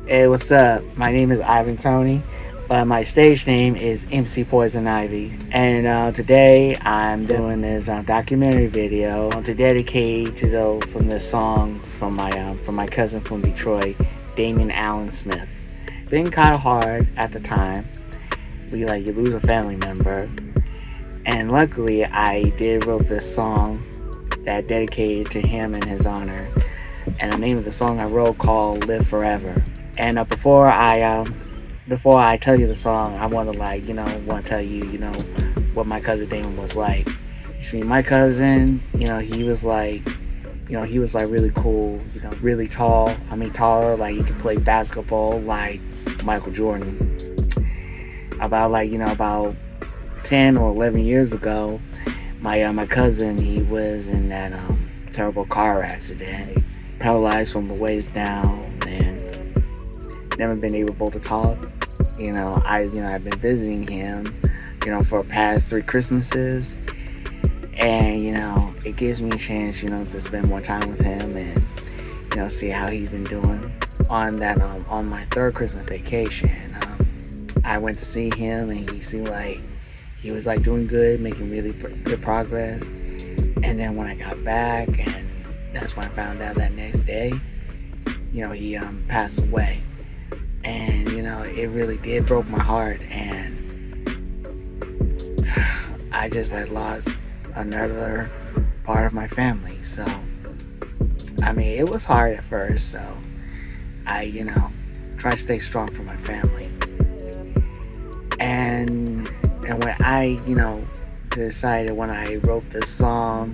Hey, what's up? My name is Ivan Tony, but my stage name is MC Poison Ivy. And today I'm doing this documentary video to dedicate to from this song from my cousin from Detroit, Damon Allen Smith. Been kind of hard at the time. You lose a family member, and luckily I did wrote this song that dedicated to him in his honor. And the name of the song I wrote called "Live Forever." And before I tell you the song, I want to want to tell you what my cousin Damon was like. You see, my cousin, he was like really cool, really tall. I mean, taller, like he could play basketball like Michael Jordan. About 10 or 11 years ago, my cousin, he was in that terrible car accident, paralyzed from the waist down, and never been able to talk. I've been visiting him, for the past 3 Christmases, and it gives me a chance, to spend more time with him and see how he's been doing. On my third Christmas vacation, I went to see him, and he seemed like he was like doing good, making really good progress. And then when I got back, and that's when I found out that next day, he passed away. And it really did broke my heart, and I just had lost another part of my family. So I mean, it was hard at first, so I try to stay strong for my family. And when I decided, when I wrote this song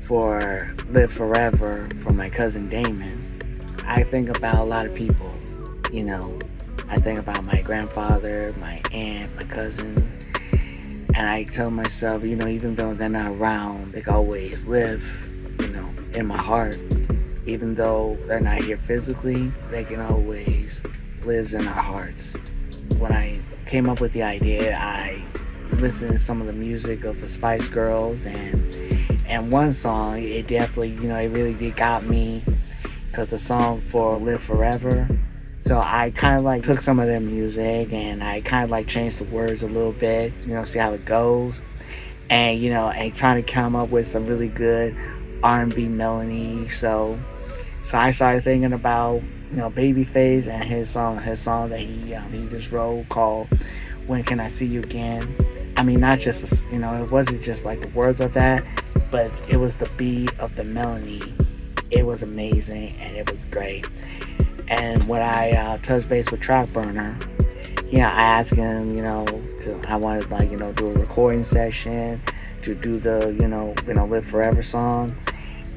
for "Live Forever" for my cousin Damon, I think about a lot of people. I think about my grandfather, my aunt, my cousin, and I tell myself, even though they're not around, they can always live, in my heart. Even though they're not here physically, they can always live in our hearts. When I came up with the idea, I listened to some of the music of the Spice Girls, and one song, it definitely, it really did got me, because the song for "Live Forever." So I kind of like took some of their music, and I kind of like changed the words a little bit, see how it goes, and and trying to come up with some really good R&B melody. So I started thinking about Babyface and his song that he just wrote called "When Can I See You Again." I mean, not just it wasn't just like the words of that, but it was the beat of the melody. It was amazing, and it was great. And when I touched base with Track Burner, I asked him, I wanted do a recording session to do the "Live Forever" song,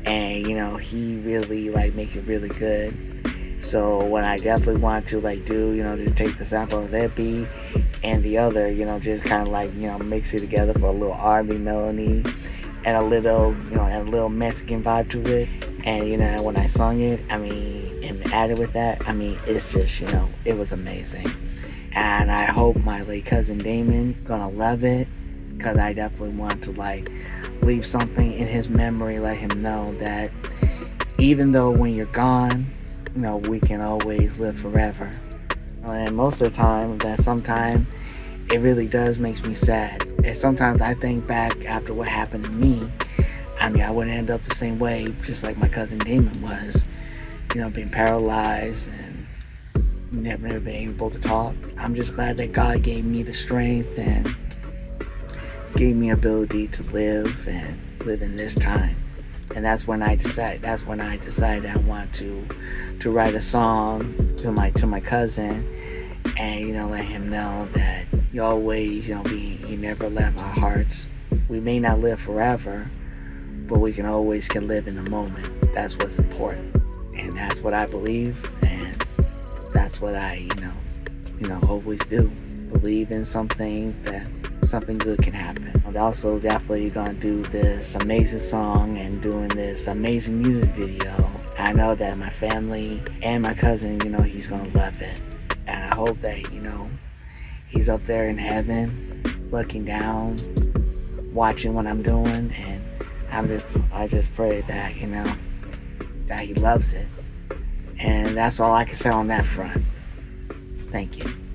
and he really makes it really good. So when I definitely want to to take the sample of that beat and the other, just kind of mix it together for a little R&B melody and a little Mexican vibe to it. And when I sung it, I mean, and added with that, I mean, it's just it was amazing. And I hope my late cousin Damon gonna love it, because I definitely want to leave something in his memory, let him know that even though when you're gone, we can always live forever. And most of the time, that sometimes it really does makes me sad. And sometimes I think back after what happened to me. I mean, I would end up the same way, just like my cousin Damon was, being paralyzed and never being able to talk. I'm just glad that God gave me the strength and gave me ability to live in this time. And that's when I decided I want to write a song to my cousin, and let him know that you always you never left our hearts. We may not live forever, but we can live in the moment. That's what's important, and that's what I believe, and that's what I always do. Believe in something, that something good can happen. I'm also definitely gonna do this amazing song and doing this amazing music video. I know that my family and my cousin, he's gonna love it, and I hope that he's up there in heaven, looking down, watching what I'm doing, and I just pray that that he loves it, And that's all I can say on that front. Thank you.